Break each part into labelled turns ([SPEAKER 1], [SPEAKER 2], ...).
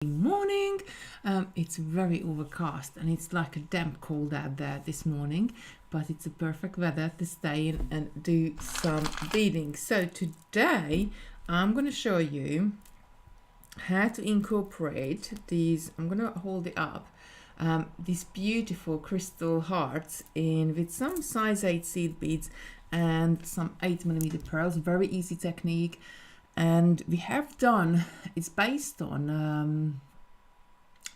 [SPEAKER 1] Morning. It's very overcast and it's like a damp cold out there this morning, but it's a perfect weather to stay in and do some beading. So today I'm going to show you how to incorporate these. I'm going to hold it up, these beautiful crystal hearts in with some size 8 seed beads and some 8mm pearls. Very easy technique. And we have done, it's based on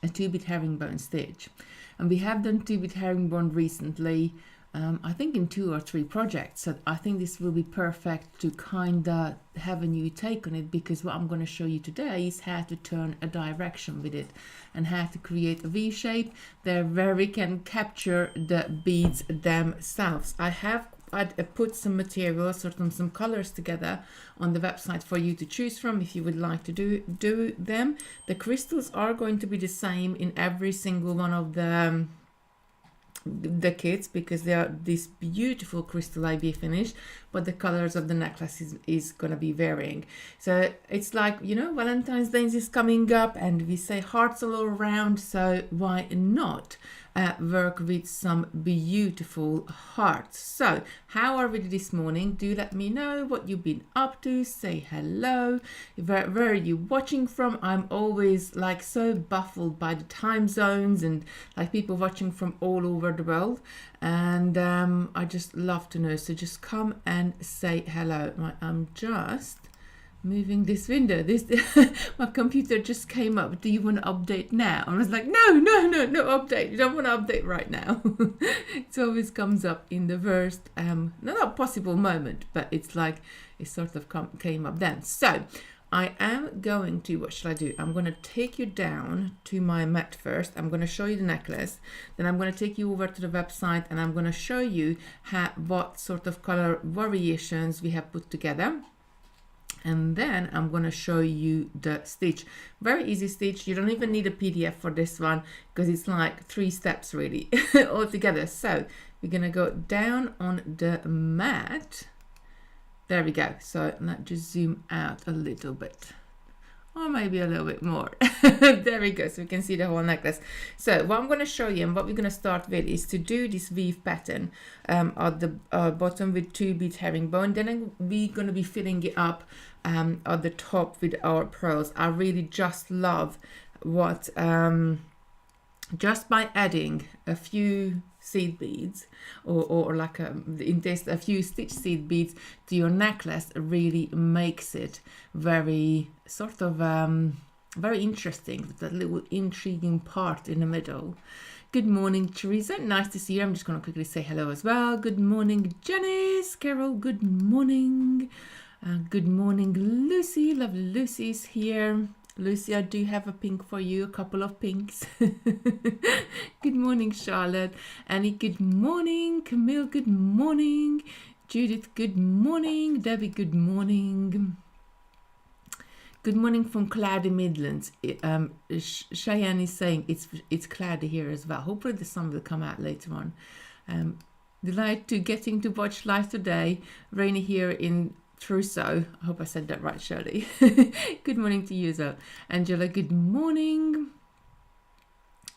[SPEAKER 1] a 2-bit herringbone stitch. And we have done 2-bit herringbone recently, I think in 2 or 3 projects. So I think this will be perfect to kind of have a new take on it, because what I'm going to show you today is how to turn a direction with it and how to create a V shape that very can capture the beads themselves. I'd put some materials, sort of some colors together on the website for you to choose from if you would like to do them. The crystals are going to be the same in every single one of the kits, because they are this beautiful crystal IB finish, but the colors of the necklace is going to be varying. So it's like, you know, Valentine's Day is coming up and we say hearts all around, so why not work with some beautiful hearts? So how are we this morning? Do let me know what you've been up to. Say hello. Where are you watching from? I'm always like so baffled by the time zones and like people watching from all over the world, and I just love to know. So just come and say hello. I'm just moving this window. This my computer just came up. Do you want to update now? I was like, no update. You don't want to update right now. It always comes up in the worst not possible moment, but it's like it sort of came up then. So I am going to, what should I do? I'm going to take you down to my mat first. I'm going to show you the necklace. Then I'm going to take you over to the website and I'm going to show you what sort of color variations we have put together. And then I'm going to show you the stitch. Very easy stitch. You don't even need a PDF for this one, because it's like 3 steps really all together. So we're going to go down on the mat. There we go. So let's just zoom out a little bit, or maybe a little bit more. There we go. So we can see the whole necklace. So what I'm going to show you and what we're going to start with is to do this weave pattern at the bottom with 2-bit herringbone. Then we're going to be filling it up at the top with our pearls. I really just love what just by adding a few seed beads or like in this a few stitch seed beads to your necklace really makes it very sort of very interesting, with that little intriguing part in the middle. Good morning, Teresa. Nice to see you. I'm just going to quickly say hello as well. Good morning, Janice. Carol, good morning. Good morning, Lucy. Lovely Lucy's here. Lucy, I do have a pink for you, a couple of pinks. Good morning, Charlotte. Annie, good morning. Camille, good morning. Judith, good morning. Debbie, good morning. Good morning from cloudy Midlands. Cheyenne is saying it's cloudy here as well. Hopefully the sun will come out later on. Delight to getting to watch live today. Rainy here in Trousseau. I hope I said that right, Shirley. Good morning to you as well. Angela, good morning.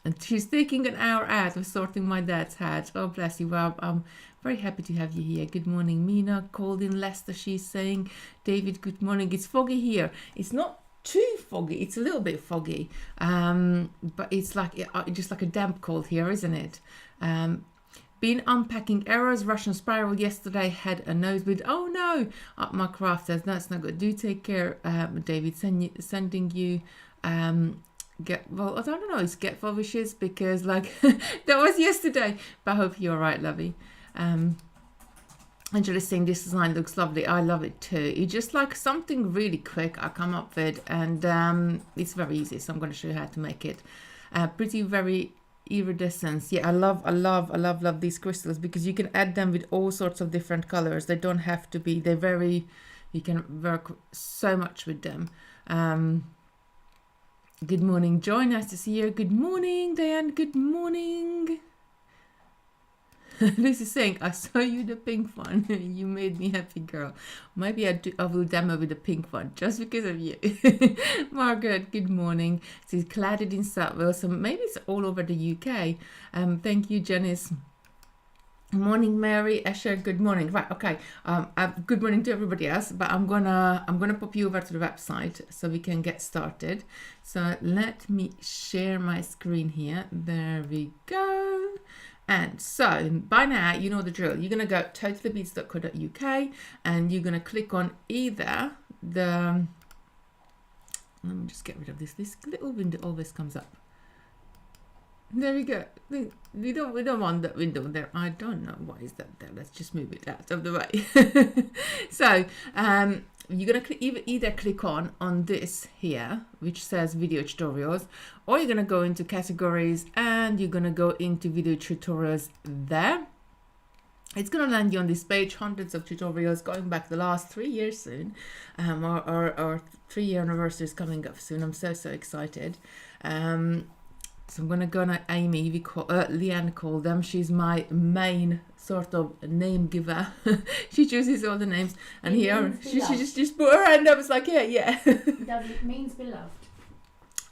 [SPEAKER 1] And she's taking an hour out of sorting my dad's hat. Oh, bless you. Well, I'm very happy to have you here. Good morning, Mina. Called in Leicester, she's saying. David, good morning. It's foggy here. It's not too foggy. It's a little bit foggy. But it's like just like a damp cold here, isn't it? Been unpacking errors. Russian spiral yesterday had a nosebleed. Oh no! My crafters. That's not good. Do take care, David. Sending you well, I don't know. It's get well wishes, because like that was yesterday. But I hope you're right, lovey. Angela's saying this design looks lovely. I love it too. It's just like something really quick I come up with, and it's very easy. So I'm going to show you how to make it. Pretty very iridescence. Yeah, I love these crystals, because you can add them with all sorts of different colors. They don't have to be. They're very. You can work so much with them. Good morning, Joy. Nice to see you. Good morning, Diane. Good morning. Lucy's saying, I saw you the pink one. You made me happy, girl. Maybe I will demo with the pink one just because of you. Margaret, good morning. She's cladded in Southwell, so maybe it's all over the UK. Thank you, Janice. Morning, Mary. Asher, good morning. Right, okay. Good morning to everybody else, but I'm gonna pop you over to the website so we can get started. So let me share my screen here. There we go. And so by now you know the drill. You're gonna go TotallyBeads.co.uk and you're gonna click on either the, let me just get rid of this. This little window always comes up. There we go. We don't want that window there. I don't know why is that there. Let's just move it out of the way. So you're gonna either click on this here, which says video tutorials, or you're gonna go into categories and you're gonna go into video tutorials there. It's gonna land you on this page, hundreds of tutorials going back the last 3 years soon. Our 3-year anniversary is coming up soon. I'm so excited. So I'm gonna Amy, Leanne called them. She's my main sort of name giver. She chooses all the names, and here she just put her hand up. It's like yeah.
[SPEAKER 2] It means beloved.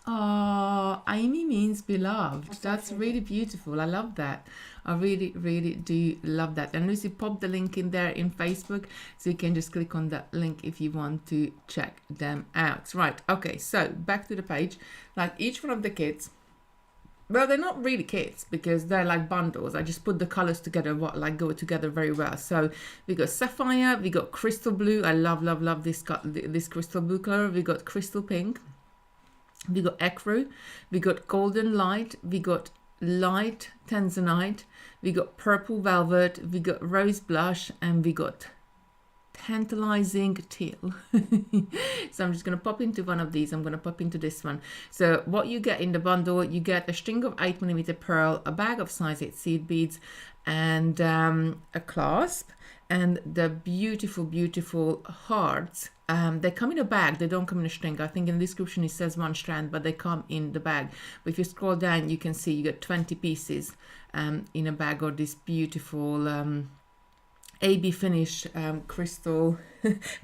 [SPEAKER 1] Oh, Amy means beloved. That's really beautiful. I love that. I really do love that. And Lucy, pop the link in there in Facebook, so you can just click on that link if you want to check them out. Right. Okay. So back to the page. Like each one of the kits. Well, they're not really kits because they're like bundles. I just put the colors together, go together very well. So we got sapphire, we got crystal blue. I love this crystal blue color. We got crystal pink, we got ecru, we got golden light, we got light tanzanite, we got purple velvet, we got rose blush, and we got tantalizing teal. So I'm just going to pop into one of these. I'm going to pop into this one. So what you get in the bundle, you get a string of 8mm pearl, a bag of size 8 seed beads, and a clasp, and the beautiful hearts. They come in a bag, they don't come in a string. I think in the description it says 1 strand, but they come in the bag. But if you scroll down, you can see you get 20 pieces in a bag of this beautiful AB finish crystal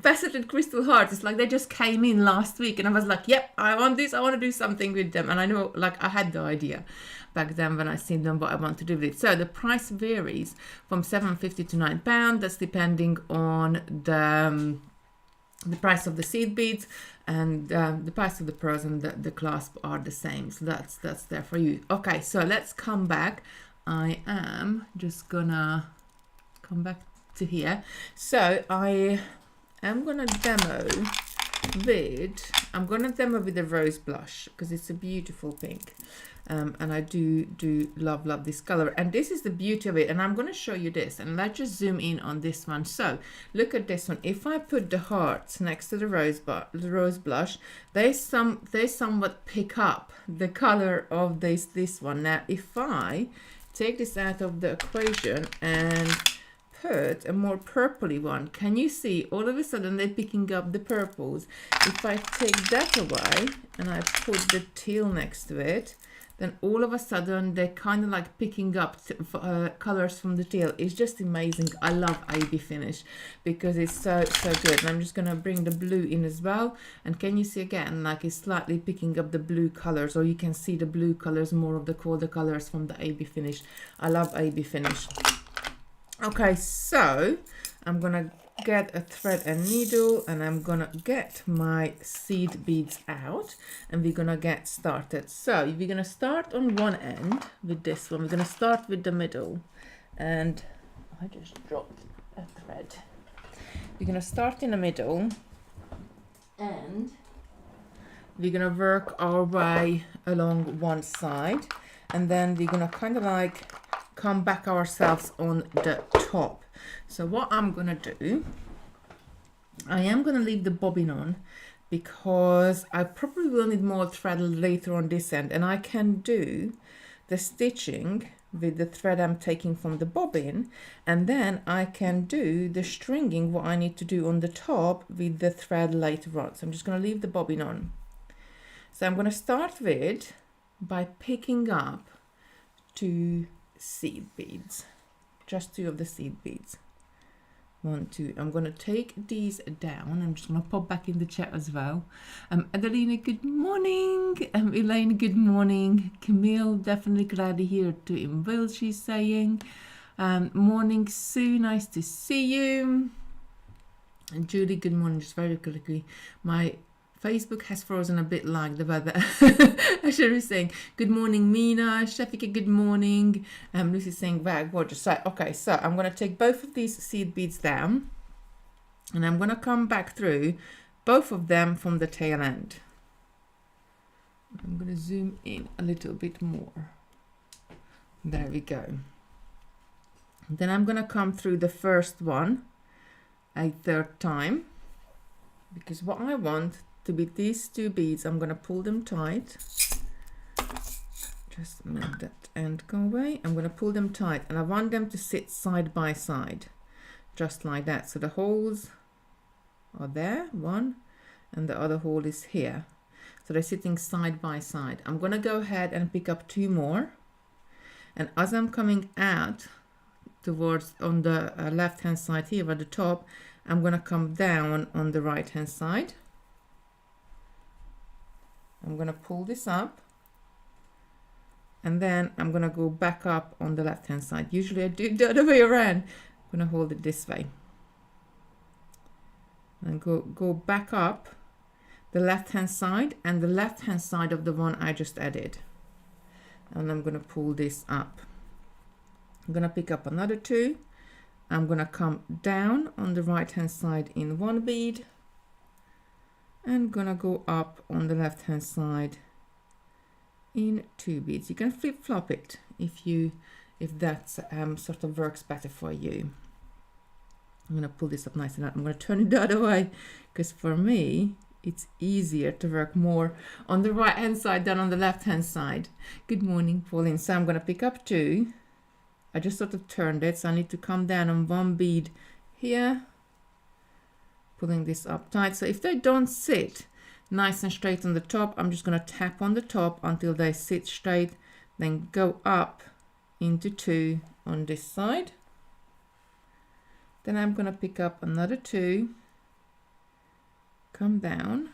[SPEAKER 1] faceted crystal hearts. It's like they just came in last week and I was like, yep, I want this, I want to do something with them. And I know, like, I had the idea back then when I seen them what I want to do with it. So the price varies from £7.50 to £9. That's depending on the price of the seed beads, and the price of the pearls and the clasp are the same. So that's there for you. Okay, so let's come back. I am just gonna come back to here. So I am gonna demo with the rose blush because it's a beautiful pink, and I do love this color, and this is the beauty of it. And I'm going to show you this, and let's just zoom in on this one. So look at this one. If I put the hearts next to the rose blush, they somewhat pick up the color of this one. Now if I take this out of the equation and put a more purpley one, can you see all of a sudden they're picking up the purples? If I take that away and I put the teal next to it, then all of a sudden they're kind of like picking up colors from the teal. It's just amazing. I love AB finish because it's so good. And I'm just gonna bring the blue in as well, and can you see again, like it's slightly picking up the blue colors, or you can see the blue colors, more of the colder colors from the AB finish. I love AB finish. Okay, so I'm gonna get a thread and needle, and I'm gonna get my seed beads out, and we're gonna get started. So we're gonna start on one end with this one. We're gonna start with the middle, and I just dropped a thread. We're gonna start in the middle, and we're gonna work our way along one side, and then we're gonna kind of like come back ourselves on the top. So what I'm gonna do, I am gonna leave the bobbin on because I probably will need more thread later on this end, and I can do the stitching with the thread I'm taking from the bobbin, and then I can do the stringing, what I need to do on the top with the thread later on. So I'm just gonna leave the bobbin on. So I'm gonna start by picking up 2 seed beads, just 2 of the seed beads. 1, 2. I'm going to take these down. I'm just going to pop back in the chat as well. Adelina, good morning. Elaine, good morning. Camille, definitely glad to hear to in Will, she's saying. Morning, Sue, nice to see you. And Julie, good morning. Just very quickly, my Facebook has frozen a bit like the weather. I should be saying good morning, Mina. Shafika, good morning. Lucy's saying wow, gorgeous. So, okay, so I'm going to take both of these seed beads down, and I'm going to come back through both of them from the tail end. I'm going to zoom in a little bit more. There we go. Then I'm going to come through the first one a third time, because what I want to be these 2 beads, I'm going to pull them tight. Just make that end go away. I'm going to pull them tight, and I want them to sit side by side, just like that. So the holes are there, one, and the other hole is here. So they're sitting side by side. I'm going to go ahead and pick up 2 more, and as I'm coming out towards on the left hand side here at the top, I'm going to come down on the right hand side. I'm going to pull this up, and then I'm going to go back up on the left hand side. Usually I do it the other way around. I'm going to hold it this way and go back up the left hand side and the left hand side of the one I just added, and I'm going to pull this up. I'm going to pick up another 2. I'm going to come down on the right hand side in 1 bead, and gonna go up on the left hand side in 2 beads. You can flip flop it if that sort of works better for you. I'm gonna pull this up nice and out. I'm gonna turn it the other way, because for me it's easier to work more on the right hand side than on the left hand side. Good morning, Pauline. So I'm gonna pick up 2. I just sort of turned it, so I need to come down on 1 bead here, pulling this up tight. So if they don't sit nice and straight on the top, I'm just going to tap on the top until they sit straight, then go up into 2 on this side. Then I'm going to pick up another 2, come down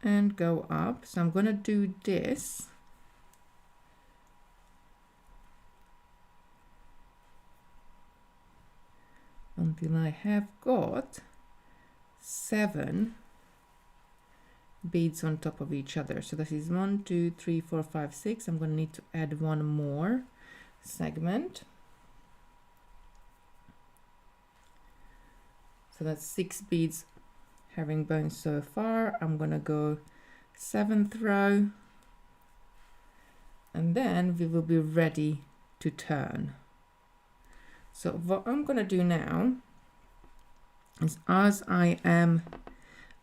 [SPEAKER 1] and go up. So I'm going to do this until I have got 7 beads on top of each other. So this is 1, 2, 3, 4, 5, 6. I'm going to need to add 1 more segment. So that's 6 beads herringbone so far. I'm going to go 7th row, and then we will be ready to turn. So what I'm going to do now is, as I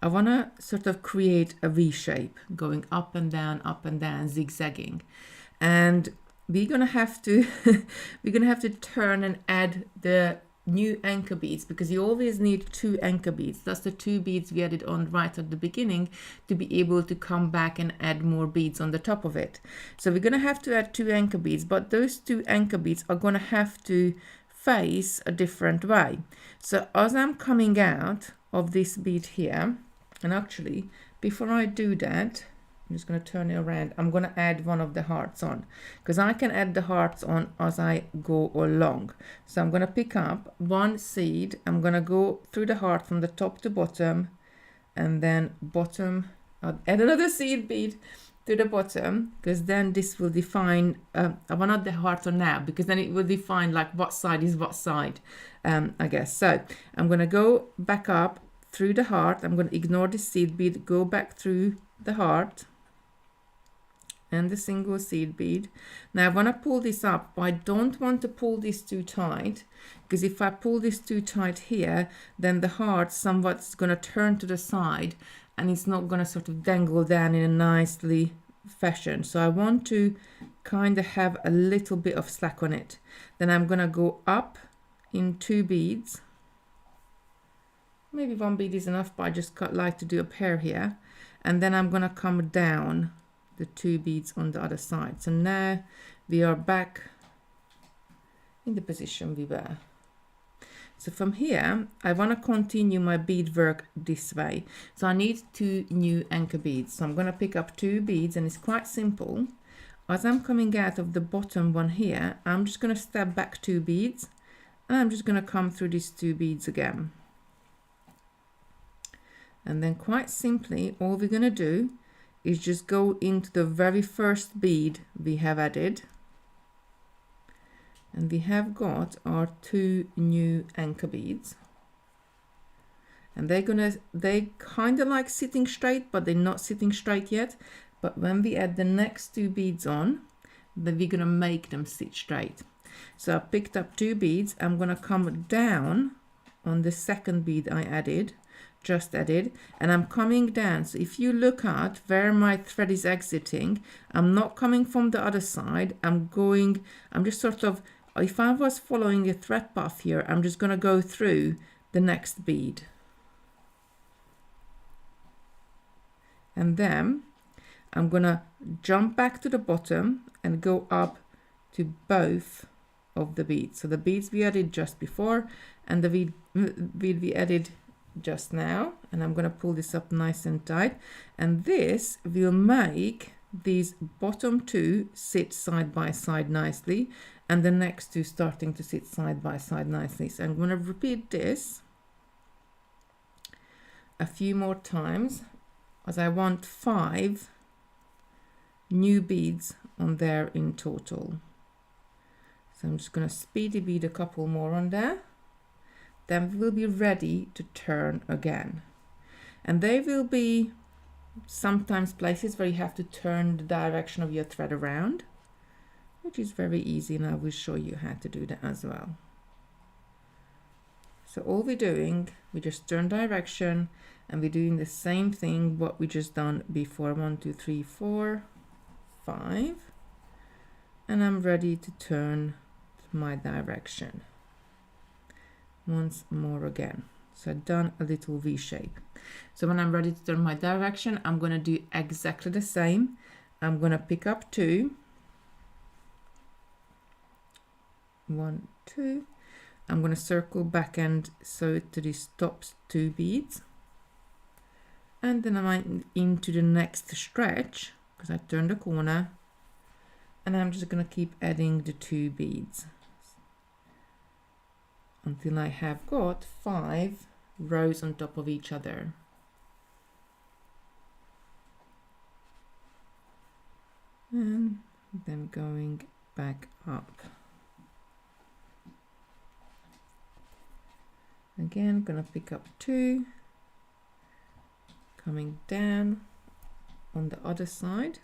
[SPEAKER 1] want to sort of create a V shape going up and down, zigzagging, and we're going to have to turn and add the new anchor beads, because you always need 2 anchor beads. That's the 2 beads we added on right at the beginning to be able to come back and add more beads on the top of it. So we're going to have to add 2 anchor beads, but those 2 anchor beads are going to have to face a different way. So as I'm coming out of this bead here, and actually before I do that, I'm just going to turn it around. I'm going to add 1 of the hearts on, because I can add the hearts on as I go along. So I'm going to pick up 1 seed. I'm going to go through the heart from the top to bottom, and then bottom, I'll add another seed bead to the bottom, because then this will define, I want not the heart on now, because then it will define like what side is what side, I guess. So I'm going to go back up through the heart. I'm going to ignore the seed bead, go back through the heart and the single seed bead. Now I want to pull this up, but I don't want to pull this too tight, because if I pull this too tight here, then the heart somewhat is going to turn to the side, and it's not going to sort of dangle down in a nicely fashion. So I want to kind of have a little bit of slack on it. Then I'm going to go up in 2 beads. Maybe 1 bead is enough, but I just like to do a pair here. And then I'm going to come down the 2 beads on the other side. So now we are back in the position we were. So from here, I want to continue my beadwork this way. So I need 2 new anchor beads. So I'm going to pick up 2 beads, and it's quite simple. As I'm coming out of the bottom one here, I'm just going to step back 2 beads, and I'm just going to come through these 2 beads again. And then quite simply, all we're going to do is just go into the very first bead we have added. And we have got our 2 new anchor beads, and they kind of like sitting straight, but they're not sitting straight yet. But when we add the next 2 beads on, then we're gonna make them sit straight. So I picked up 2 beads. I'm gonna come down on the second bead I just added, and I'm coming down. So if you look at where my thread is exiting, I'm not coming from the other side. I'm just sort of, if I was following a thread path here, I'm just going to go through the next bead. And then I'm going to jump back to the bottom and go up to both of the beads. So the beads we added just before and the bead we added just now. And I'm going to pull this up nice and tight. And this will make these bottom 2 sit side by side nicely, and the next 2 starting to sit side by side nicely. So I'm going to repeat this a few more times, as I want 5 new beads on there in total. So I'm just going to speedy bead a couple more on there. Then we'll be ready to turn again. And they will be sometimes places where you have to turn the direction of your thread around, which is very easy, and I will show you how to do that as well. So all we're doing, we just turn direction, and we're doing the same thing what we just done before. 1 2 3 4 5, and I'm ready to turn my direction once more again. So I've done a little V shape. So when I'm ready to turn my direction, I'm going to do exactly the same. I'm going to pick up 2, 1 2. I'm going to circle back and sew it to these top 2 beads, and then I'm into the next stretch because I turned the corner, and I'm just going to keep adding the 2 beads until I have got 5 rows on top of each other. And then going back up. Again, gonna pick up 2, coming down on the other side,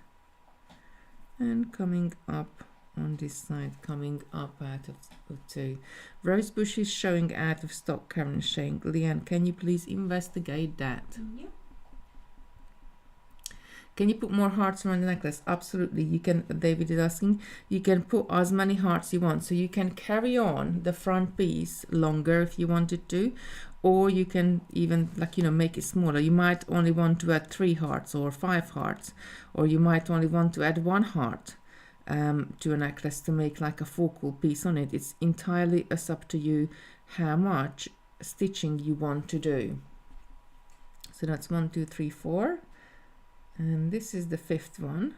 [SPEAKER 1] and coming up on this side, coming up out of 2. Rosebush is showing out of stock, Karen is saying. Leanne, can you please investigate that?
[SPEAKER 2] Yeah.
[SPEAKER 1] Can you put more hearts around the necklace? Absolutely, you can. David is asking. You can put as many hearts you want, so you can carry on the front piece longer if you wanted to, or you can even, like, you know, make it smaller. You might only want to add 3 hearts or 5 hearts, or you might only want to add 1 heart to a necklace to make like a focal piece on it. It's entirely up to you how much stitching you want to do. So that's 1 2 3 4. And this is the 5th one.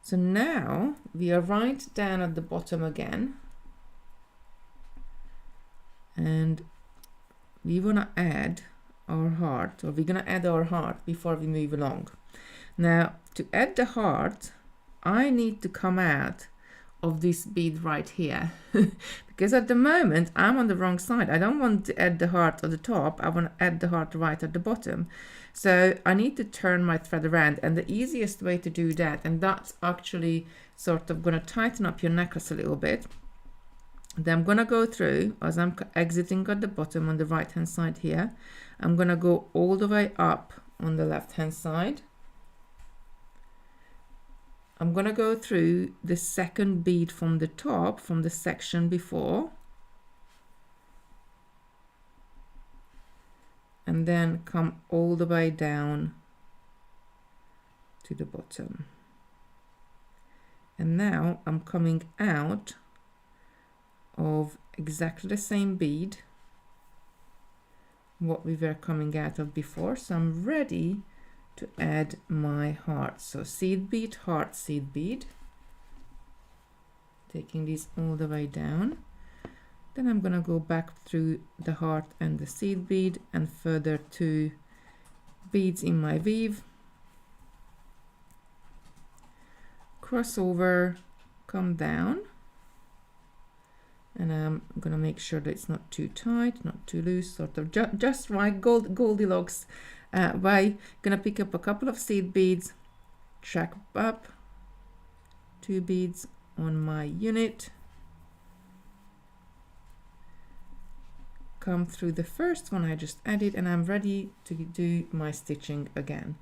[SPEAKER 1] So now we are right down at the bottom again, and we want to add our heart, or we're going to add our heart before we move along. Now to add the heart, I need to come out of this bead right here because at the moment I'm on the wrong side. I don't want to add the heart at the top, I want to add the heart right at the bottom. So I need to turn my thread around, and the easiest way to do that, and that's actually sort of going to tighten up your necklace a little bit. Then I'm going to go through, as I'm exiting at the bottom on the right hand side here, I'm going to go all the way up on the left hand side. I'm going to go through the second bead from the top, from the section before, and then come all the way down to the bottom. And now I'm coming out of exactly the same bead what we were coming out of before. So I'm ready to add my heart. So seed bead, heart, seed bead. Taking these all the way down. Then I'm gonna go back through the heart and the seed bead and further 2 beads in my weave. Cross over, come down. And I'm gonna make sure that it's not too tight, not too loose, sort of just right, Goldilocks way. Gonna pick up a couple of seed beads, track up, 2 beads on my unit, come through the first one I just added, and I'm ready to do my stitching again.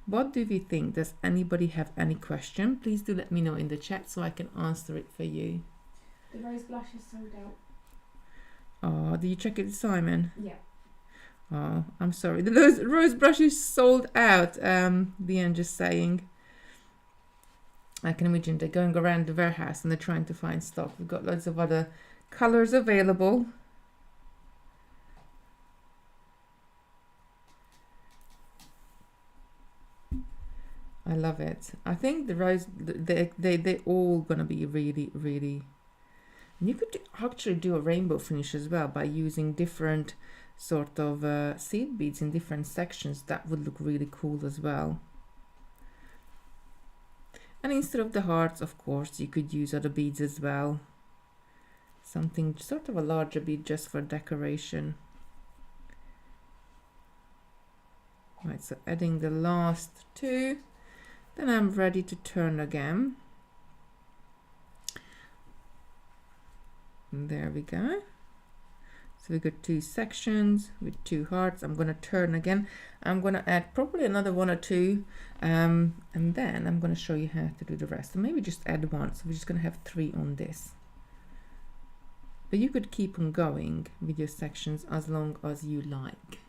[SPEAKER 1] What do we think? Does anybody have any question? Please do let me know in the chat so I can answer it for you.
[SPEAKER 2] The rose blush is sold out.
[SPEAKER 1] Oh, did you check it, Simon?
[SPEAKER 2] Yeah.
[SPEAKER 1] Oh, I'm sorry. The rose brush is sold out. Leanne just saying. I can imagine they're going around the warehouse and they're trying to find stock. We've got loads of other colors available. I love it. I think the rose, they all gonna be really, really. And you could actually do a rainbow finish as well by using different sort of seed beads in different sections. That would look really cool as well. And instead of the hearts, of course, you could use other beads as well. Something sort of a larger bead just for decoration. Right, so adding the last 2. Then I'm ready to turn again. And there we go. So we got 2 sections with 2 hearts. I'm going to turn again. I'm going to add probably another 1 or 2. And then I'm going to show you how to do the rest. So maybe just add 1. So we're just going to have 3 on this. But you could keep on going with your sections as long as you like.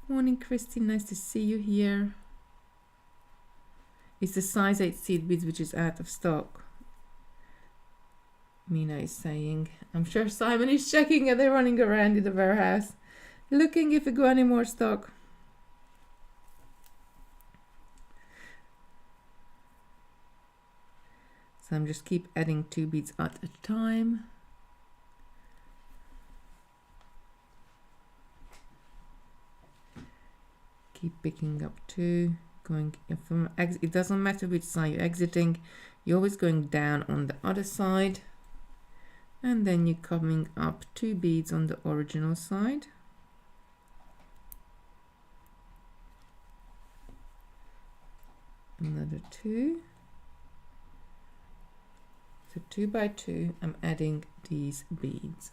[SPEAKER 1] Morning, Christine. Nice to see you here. It's the size 8 seed beads which is out of stock. Mina is saying. I'm sure Simon is checking and they're running around in the warehouse looking if we got any more stock. So I'm just keep adding 2 beads at a time. Keep picking up 2. Going from it doesn't matter which side you're exiting, you're always going down on the other side, and then you're coming up 2 beads on the original side. Another 2. So 2 by 2, I'm adding these beads.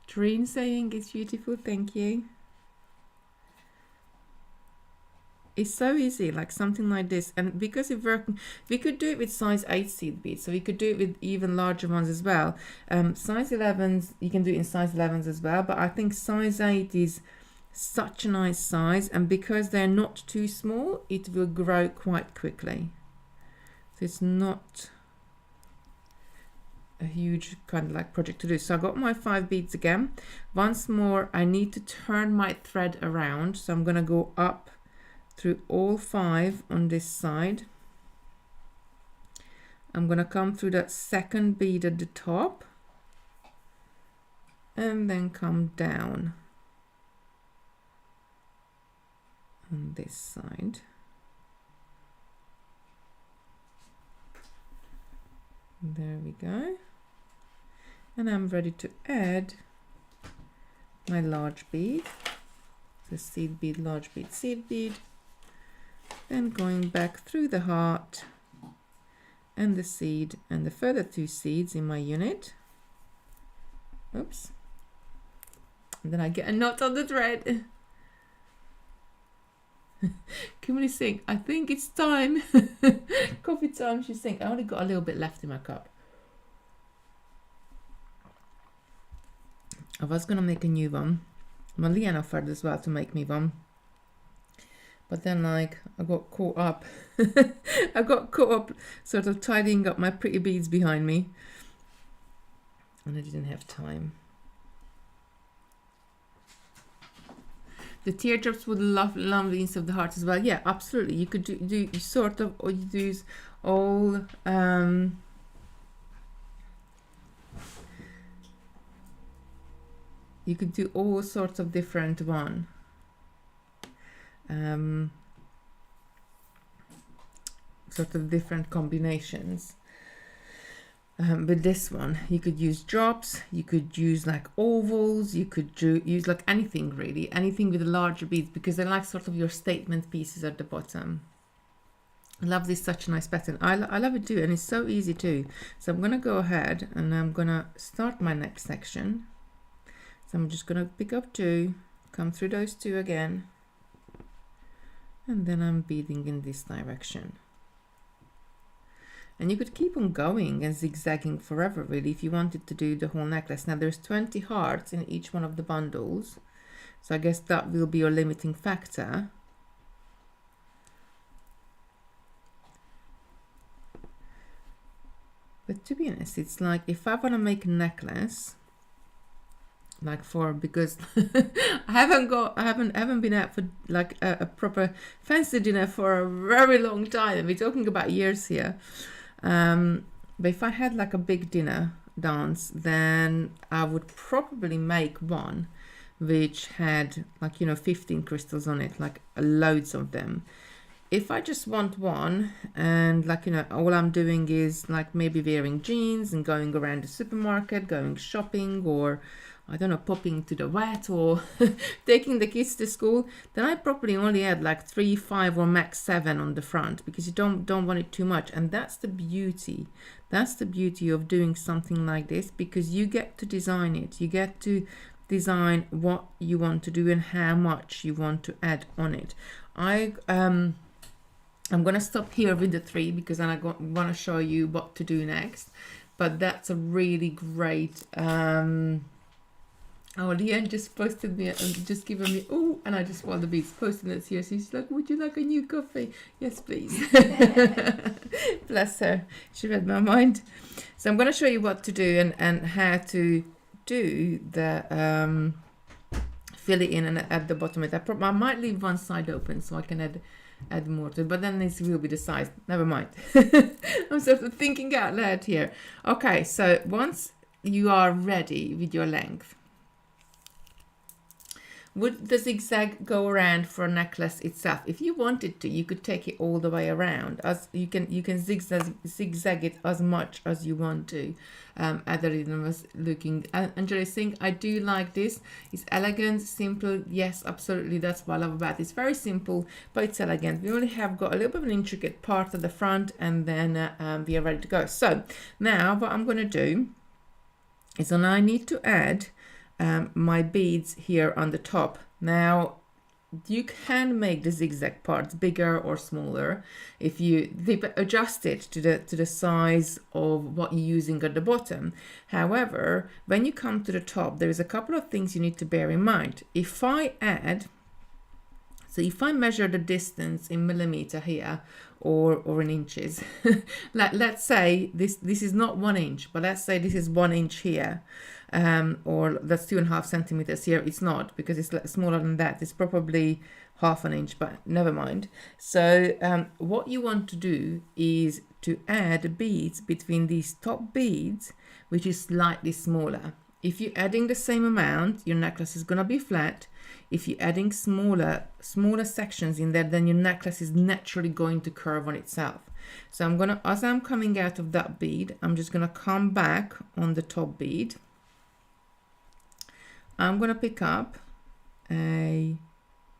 [SPEAKER 1] Trine saying it's beautiful, thank you. It's so easy, like something like this. And because we could do it with size 8 seed beads, so we could do it with even larger ones as well. Size 11s, you can do it in size 11s as well, but I think size 8 is such a nice size, and because they're not too small, it will grow quite quickly. So it's not a huge kind of like project to do. So I got my 5 beads again. Once more, I need to turn my thread around, so I'm going to go up through all 5 on this side. I'm going to come through that second bead at the top and then come down on this side. There we go. And I'm ready to add my large bead. So seed bead, large bead, seed bead. Then going back through the heart and the seed and the further 2 seeds in my unit. Oops. And then I get a knot on the thread. Kimberly's saying, I think it's time. Coffee time, she's saying. I only got a little bit left in my cup. I was going to make a new one. Leanne offered as well to make me one. But then like I got caught up. I got caught up sort of tidying up my pretty beads behind me. and I didn't have time. The teardrops with lovely inside of the heart as well. Yeah, absolutely. You could do sort of, or you do all you could do all sorts of different one. Sort of different combinations. With this one, you could use drops, you could use like ovals, you could use like anything really, anything with larger beads, because they like sort of your statement pieces at the bottom. I love this, such a nice pattern. I love it too, and it's so easy too. So I'm gonna go ahead and I'm gonna start my next section. So I'm just gonna pick up 2, come through those 2 again, and then I'm beading in this direction. And you could keep on going and zigzagging forever really if you wanted to do the whole necklace. Now there's 20 hearts in each one of the bundles, so I guess that will be your limiting factor. But to be honest, it's like if I want to make a necklace like because I haven't been out for like a proper fancy dinner for a very long time. We're talking about years here. But if I had like a big dinner dance, then I would probably make one which had like, you know, 15 crystals on it, like loads of them. If I just want one and like, you know, all I'm doing is like maybe wearing jeans and going around the supermarket, going shopping, or I don't know, popping to the vet or taking the kids to school, then I probably only add like 3, 5 or max 7 on the front, because you don't want it too much. And that's the beauty. That's the beauty of doing something like this, because you get to design it. You get to design what you want to do and how much you want to add on it. I'm gonna stop here with the 3 because then I want to show you what to do next. But that's a really great oh, Leanne just posted me and just given me, oh, and I just want the beads posting it here. So she's like, would you like a new coffee? Yes, please. Bless her. She read my mind. So I'm going to show you what to do and how to do the fill it in and at the bottom of it. I might leave one side open so I can add more to it, but then this will be the size. Never mind. I'm sort of thinking out loud here. Okay, so once you are ready with your length, would the zigzag go around for a necklace itself? If you wanted to, you could take it all the way around. As you can zigzag it as much as you want to. Adelina was looking. Angela is saying, I do like this. It's elegant, simple. Yes, absolutely. That's what I love about it. It's very simple, but it's elegant. We only have got a little bit of an intricate part at the front, and then we are ready to go. So now what I'm going to do is I need to add my beads here on the top. Now you can make the zigzag parts bigger or smaller if you adjust it to the size of what you're using at the bottom. However, when you come to the top, there is a couple of things you need to bear in mind. If I measure the distance in millimeter here or in inches, let's say this is not 1 inch, but let's say this is 1 inch here, or that's 2.5 centimeters here. It's not, because it's smaller than that. It's probably 1/2 inch, but never mind. So what you want to do is to add beads between these top beads, which is slightly smaller. If you're adding the same amount, your necklace is going to be flat. If you're adding smaller sections in there, then your necklace is naturally going to curve on itself. So I'm going to, as I'm coming out of that bead, I'm just going to come back on the top bead. I'm going to pick up a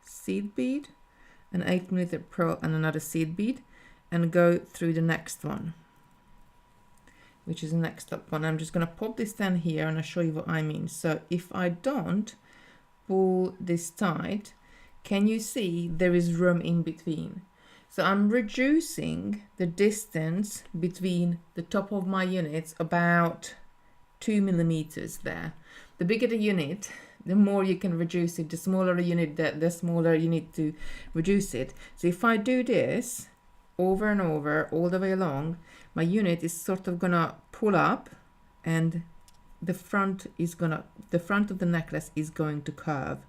[SPEAKER 1] seed bead, an 8mm pearl, and another seed bead, and go through the next one, which is the next up one. I'm just going to pop this down here and I'll show you what I mean. So if I don't pull this tight, can you see there is room in between? So I'm reducing the distance between the top of my units about 2 millimeters there. The bigger the unit, the more you can reduce it. The smaller the unit, the smaller you need to reduce it. So if I do this over and over all the way along, my unit is sort of gonna pull up and the front of the necklace is going to curve.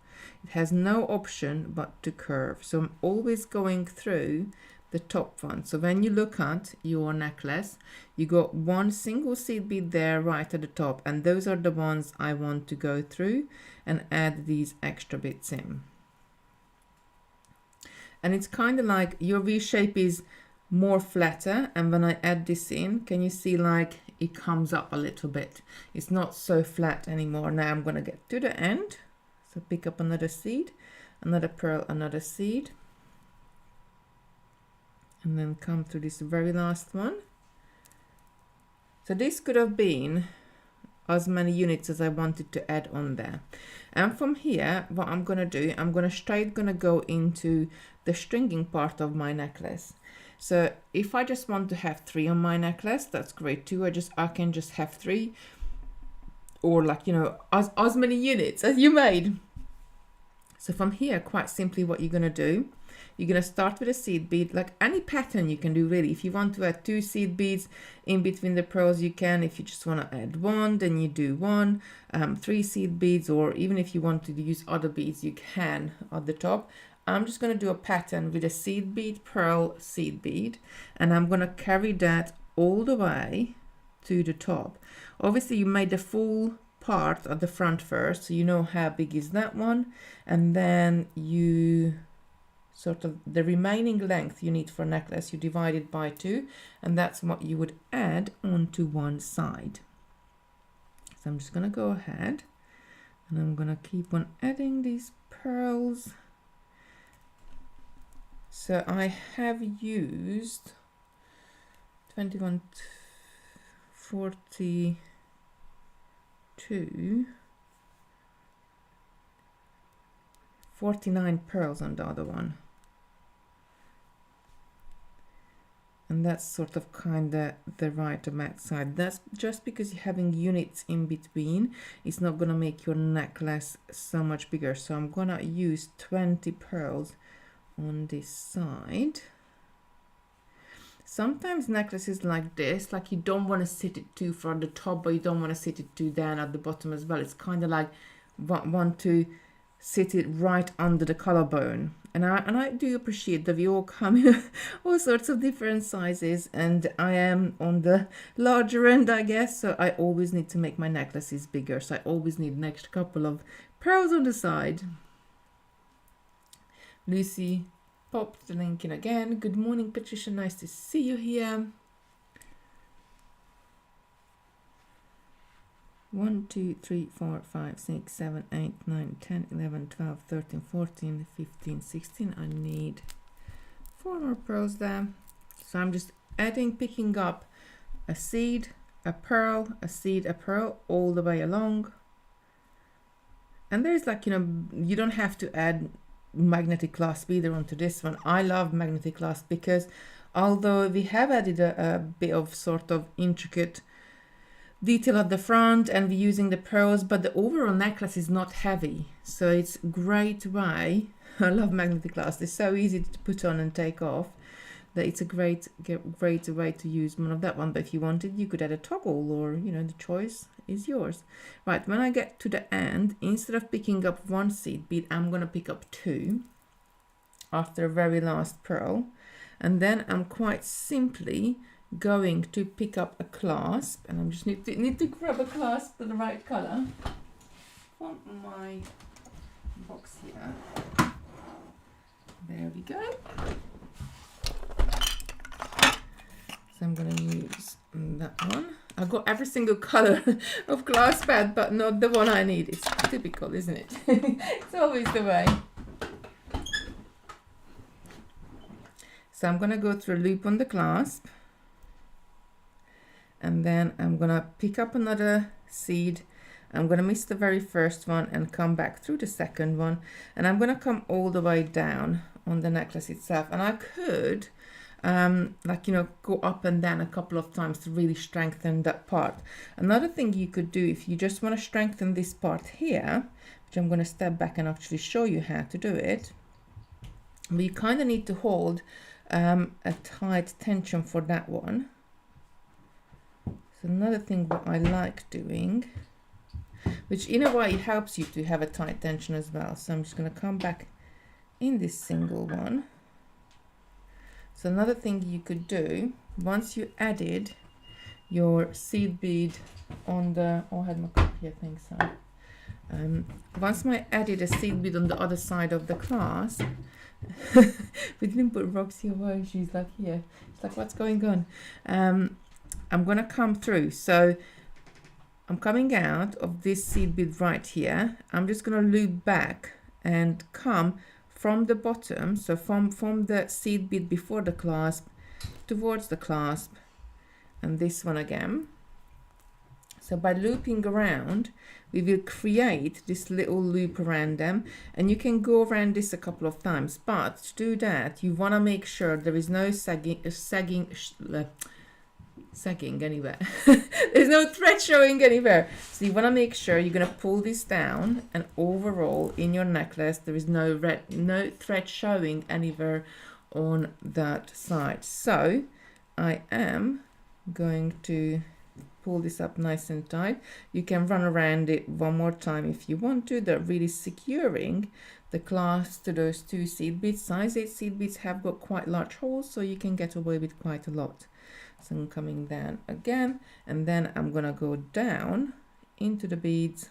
[SPEAKER 1] It has no option but to curve. So I'm always going through the top one. So when you look at your necklace, you got one single seed bead there right at the top, and those are the ones I want to go through and add these extra bits in. And it's kind of like your V shape is more flatter, and when I add this in, can you see like it comes up a little bit? It's not so flat anymore. Now I'm going to get to the end, so pick up another seed, another pearl, another seed, and then come to this very last one. So this could have been as many units as I wanted to add on there. And from here, what I'm going to do, I'm going to go into the stringing part of my necklace. So if I just want to have 3 on my necklace, that's great too. I can just have 3, or like, you know, as many units as you made. So from here, quite simply what you're going to do, you're going to start with a seed bead, like any pattern you can do really. If you want to add 2 seed beads in between the pearls, you can. If you just want to add 1, then you do 1, 3 seed beads, or even if you want to use other beads, you can at the top. I'm just going to do a pattern with a seed bead, pearl, seed bead, and I'm going to carry that all the way to the top. Obviously you made the full part at the front first, so you know how big is that one, and then you sort of the remaining length you need for a necklace, you divide it by 2, and that's what you would add onto one side. So I'm just going to go ahead and I'm going to keep on adding these pearls. So I have used 21, 42, 49 pearls on the other one. And that's sort of kind of the right amount side. That's just because you're having units in between. It's not going to make your necklace so much bigger. So I'm going to use 20 pearls on this side. Sometimes necklaces like this, like you don't want to sit it too far at the top, but you don't want to sit it too down at the bottom as well. It's kind of like want to sit it right under the collarbone. And I do appreciate that we all come in all sorts of different sizes, and I am on the larger end, I guess, so I always need to make my necklaces bigger. So I always need an extra couple of pearls on the side. Lucy popped the link in again. Good morning, Patricia. Nice to see you here. 1, 2, 3, 4, 5, 6, 7, 8, 9, 10, 11, 12, 13, 14, 15, 16. I need 4 more pearls there. So I'm just picking up a seed, a pearl, a seed, a pearl, all the way along. And there's like, you know, you don't have to add magnetic clasp either onto this one. I love magnetic clasp because although we have added a bit of sort of intricate detail at the front and we're using the pearls, but the overall necklace is not heavy, so it's a great way. I love magnetic clasp. It's so easy to put on and take off that it's a great way to use one of that one. But if you wanted, you could add a toggle, or you know, the choice is yours. Right, when I get to the end, instead of picking up 1 seed bead, I'm going to pick up 2 after a very last pearl, and then I'm quite simply going to pick up a clasp, and I'm just need to grab a clasp for the right color from my box here. There we go. So I'm going to use that one. I've got every single color of clasp pad, but not the one I need. It's typical, isn't it? It's always the way. So I'm going to go through a loop on the clasp, and then I'm going to pick up another seed. I'm going to miss the very first one and come back through the second one, and I'm going to come all the way down on the necklace itself. And I could like, you know, go up and down a couple of times to really strengthen that part. Another thing you could do if you just want to strengthen this part here, which I'm going to step back and actually show you how to do it, but you kind of need to hold a tight tension for that one. So another thing what I like doing which in a way helps you to have a tight tension as well. So I'm just going to come back in this single one. So another thing you could do, once you added your seed bead on the, oh, I had my cup here, thanks, son. Once I added a seed bead on the other side of the clasp, we didn't put Roxy away, she's like here, she's like, what's going on? I'm gonna come through, so I'm coming out of this seed bead right here. I'm just gonna loop back and come from the bottom, so from the seed bead before the clasp towards the clasp, and this one again. So by looping around, we will create this little loop around them, and you can go around this a couple of times, but to do that you want to make sure there is no sagging anywhere. There's no thread showing anywhere, so you want to make sure you're going to pull this down, and overall in your necklace there is no thread showing anywhere on that side. So I am going to pull this up nice and tight. You can run around it one more time if you want to. They're really securing the clasp to those two seed beads. Size 8 seed beads have got quite large holes, so you can get away with quite a lot. So I'm coming down again, and then I'm gonna go down into the beads,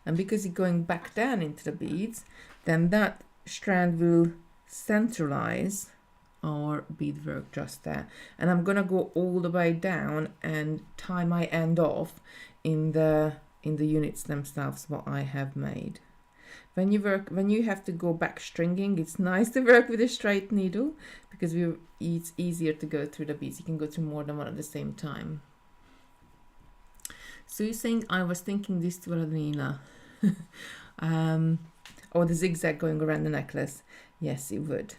[SPEAKER 1] and because you're going back down into the beads, then that strand will centralize our beadwork just there. And I'm gonna go all the way down and tie my end off in the units themselves what I have made. When you have to go back stringing, it's nice to work with a straight needle, because it's easier to go through the beads. You can go through more than one at the same time. So you're saying I was thinking this to Adelina. Or the zigzag going around the necklace. Yes, it would.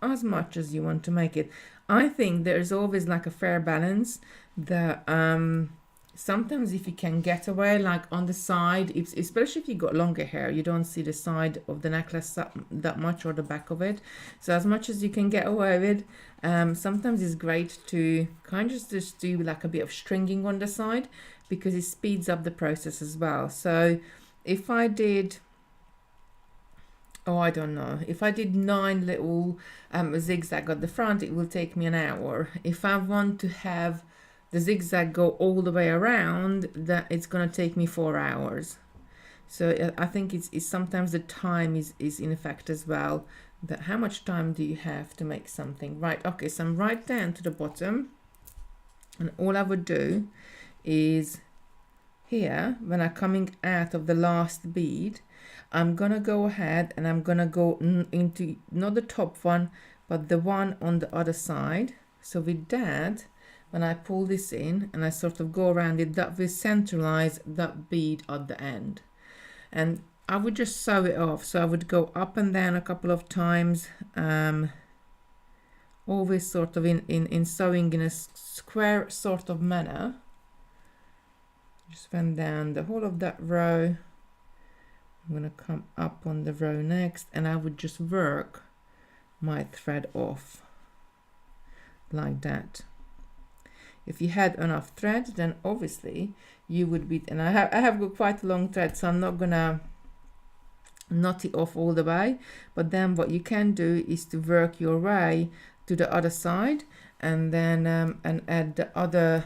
[SPEAKER 1] As much as you want to make it. I think there's always like a fair balance that sometimes if you can get away, like on the side, especially if you got longer hair, you don't see the side of the necklace that much, or the back of it. So as much as you can get away with, sometimes it's great to kind of just do like a bit of stringing on the side, because it speeds up the process as well. So if I did, oh, I don't know, if I did 9 little zigzag at the front, it will take me an hour. If I want to have the zigzag go all the way around, that it's going to take me 4 hours. So I think it's sometimes the time is in effect as well, that how much time do you have to make something. Right, okay, so I'm right down to the bottom, and all I would do is here, when I'm coming out of the last bead, I'm gonna go ahead and I'm gonna go into not the top one, but the one on the other side. So with that, when I pull this in and I sort of go around it, that will centralize that bead at the end. And I would just sew it off. So I would go up and down a couple of times, always sort of in sewing in a square sort of manner. Just went down the whole of that row. I'm going to come up on the row next, and I would just work my thread off like that. If you had enough thread, then obviously you would be, and I have got quite a long thread, so I'm not gonna knot it off all the way, but then what you can do is to work your way to the other side, and then and add the other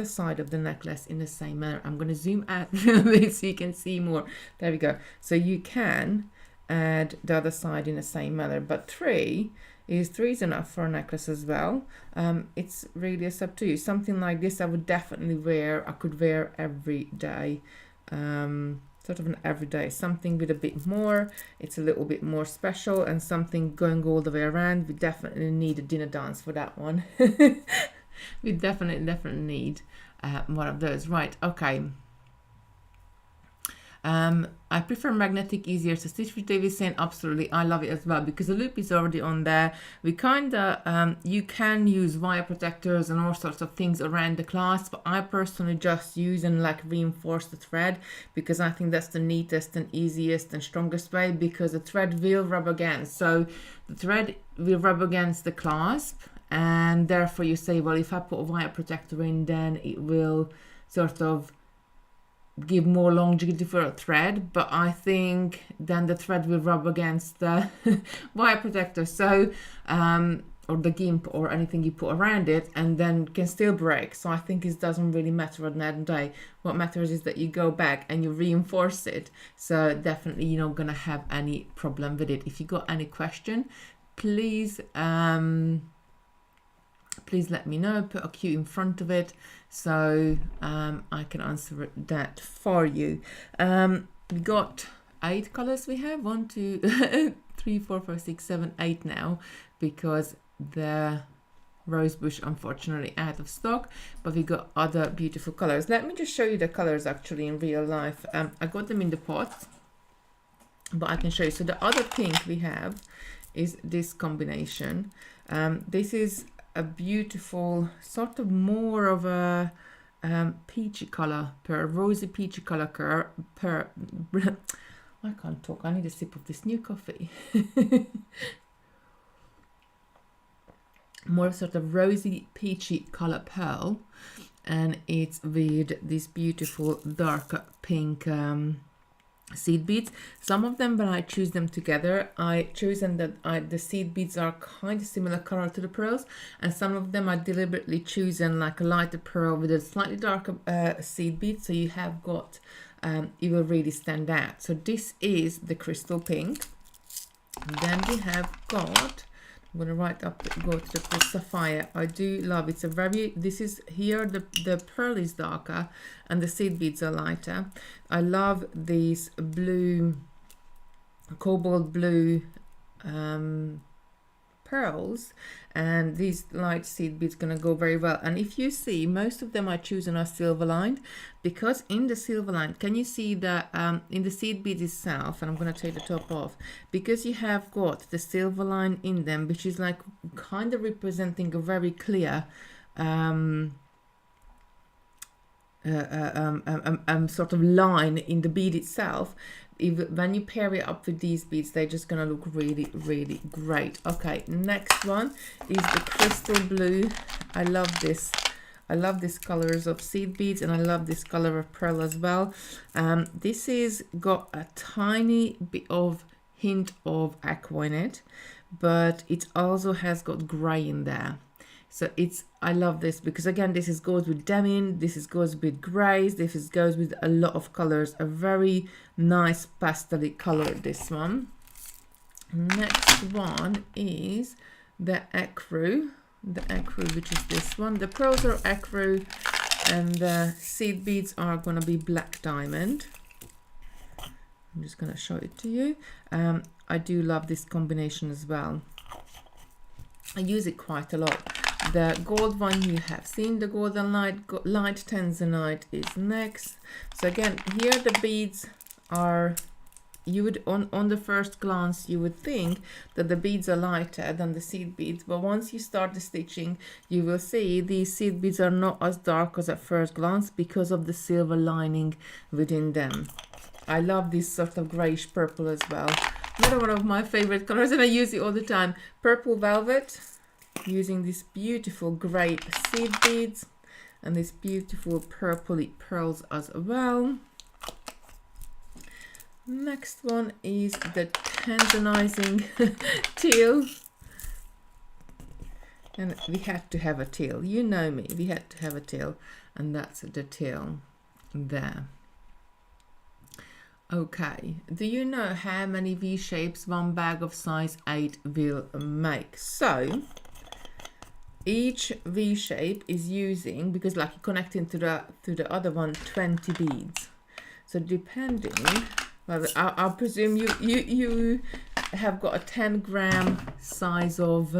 [SPEAKER 1] side of the necklace in the same manner. I'm going to zoom out a little bit so you can see more. There we go. So you can add the other side in the same manner, but 3 is enough for a necklace as well. It's really up to you. Something like this I would definitely wear. I could wear every day, sort of an everyday. Something with a bit more, it's a little bit more special, and something going all the way around. We definitely need a dinner dance for that one. We definitely need one of those. Right, okay. I prefer magnetic, easier to stitch with. David saying absolutely, I love it as well, because the loop is already on there. We kind of you can use wire protectors and all sorts of things around the clasp, but I personally just use and like reinforce the thread, because I think that's the neatest and easiest and strongest way, because the thread will rub against, so the thread will rub against the clasp, and therefore you say, well, if I put a wire protector in, then it will sort of give more longevity for a thread, but I think then the thread will rub against the wire protector, so or the gimp or anything you put around it, and then can still break. So I think it doesn't really matter at the end of the day. What matters is that you go back and you reinforce it, so definitely you're not gonna have any problem with it. If you got any question, please please let me know, put a Q in front of it, so I can answer that for you. We got 8 colors. We have 1, 2, 3, 4, 5, 6, 7, 8 now, because the rose bush unfortunately out of stock, but we got other beautiful colors. Let me just show you the colors actually in real life. I got them in the pot, but I can show you. So the other pink we have is this combination. This is a beautiful sort of more of a peachy color, rosy peachy color per I can't talk, I need a sip of this new coffee. More sort of rosy peachy color pearl, and it's with this beautiful dark pink seed beads. Some of them, when I choose them together, I chosen that the seed beads are kind of similar color to the pearls, and some of them I deliberately chosen like a lighter pearl with a slightly darker seed bead, so you have got it will really stand out. So this is the crystal pink. Then we have got, I'm going to go to the sapphire. I do love, it's a very, this is here, the pearl is darker and the seed beads are lighter. I love these blue, cobalt blue pearls, and these light seed beads gonna go very well. And if you see, most of them I chosen are silver lined, because in the silver line, can you see that in the seed bead itself, and I'm gonna take the top off, because you have got the silver line in them, which is like kind of representing a very clear sort of line in the bead itself. When you pair it up with these beads, they're just gonna look really, really great. Okay, next one is the crystal blue. I love this. I love these colors of seed beads, and I love this color of pearl as well. This is got a tiny bit of hint of aqua in it, but it also has got gray in there. So I love this because again, this goes with denim, this goes with grays, this goes with a lot of colors. A very nice pastel color, this one. Next one is the ecru, which is this one. The pearls are ecru, and the seed beads are gonna be black diamond. I'm just gonna show it to you. I do love this combination as well. I use it quite a lot. The gold one you have seen, the golden light tanzanite is next. So again, here the beads are, you would on the first glance you would think that the beads are lighter than the seed beads, but once you start the stitching, you will see these seed beads are not as dark as at first glance because of the silver lining within them. I love this sort of grayish purple as well. Another one of my favorite colors, and I use it all the time. Purple velvet, using these beautiful gray seed beads and these beautiful purpley pearls as well. Next one is the tendernizing teal, and we had to have a teal, you know me, we had to have a teal, and that's the teal there. Okay, do you know how many V shapes one bag of size 8 will make? So each V shape is using, because like connecting to the other one, 20 beads. So depending, well, I'll presume you have got a 10-gram size of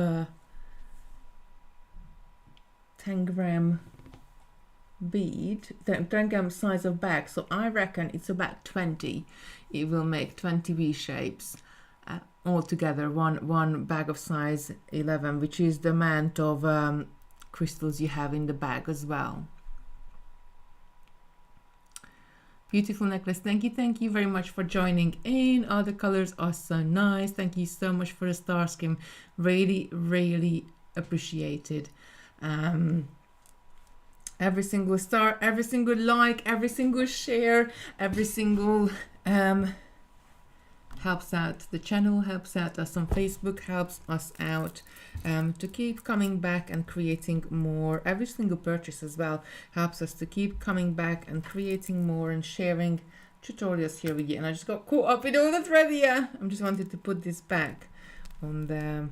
[SPEAKER 1] 10-gram bead, 10-gram size of bag. So I reckon it's about 20. It will make 20 V shapes. Altogether, one bag of size 11, which is the amount of crystals you have in the bag as well. Beautiful necklace. Thank you very much for joining in. All the colors are so nice. Thank you so much for the star scheme. Really appreciated. every single star, every single like, every single share, every single helps out the channel, helps out us on Facebook, helps us out to keep coming back and creating more. Every single purchase as well helps us to keep coming back and creating more and sharing tutorials here with you. And I just got caught up with all the thread here. I just wanted to put this back on there.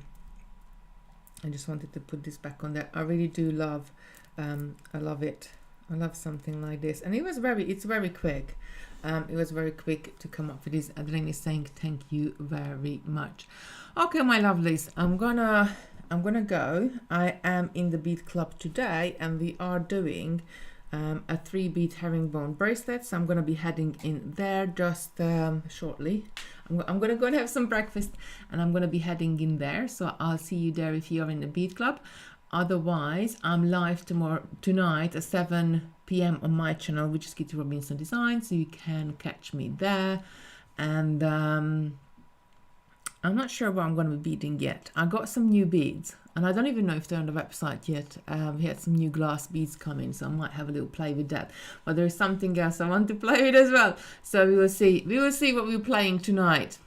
[SPEAKER 1] I just wanted to put this back on there. I really do love, I love it. I love something like this. And it's very quick. It was very quick to come up with this. Adeline is saying thank you very much. Okay, my lovelies, I'm gonna go. I am in the Bead Club today, and we are doing a 3-bead herringbone bracelet. So I'm gonna be heading in there just shortly. I'm gonna go and have some breakfast, and I'm gonna be heading in there. So I'll see you there if you are in the Bead Club. Otherwise, I'm live tonight at 7 p.m. on my channel, which is Kitty Robinson Design, so you can catch me there. And I'm not sure what I'm going to be beading yet. I got some new beads, and I don't even know if they're on the website yet. We had some new glass beads come in, so I might have a little play with that. But there's something else I want to play with as well. So we will see. We will see what we're playing tonight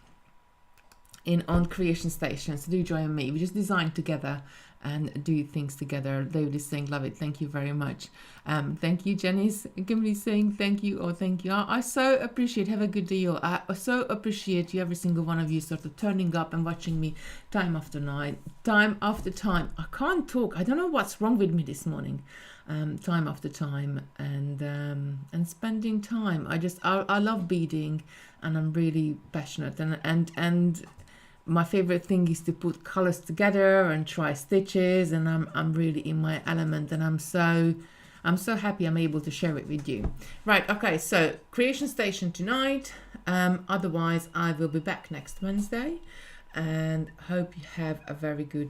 [SPEAKER 1] on Creation Station. So do join me. We just design together and do things together. David is saying love it. Thank you very much. Thank you, Jenny's Kimberly saying thank you. Oh, thank you. I so appreciate. Have a good day. I so appreciate you, every single one of you, sort of turning up and watching me time after night, time after time. I can't talk. I don't know what's wrong with me this morning. Time after time, and spending time. I love beading, and I'm really passionate, and my favorite thing is to put colors together and try stitches, and I'm really in my element, and I'm so happy I'm able to share it with you. Right, okay, so Creation Station tonight. Otherwise I will be back next Wednesday, and hope you have a very good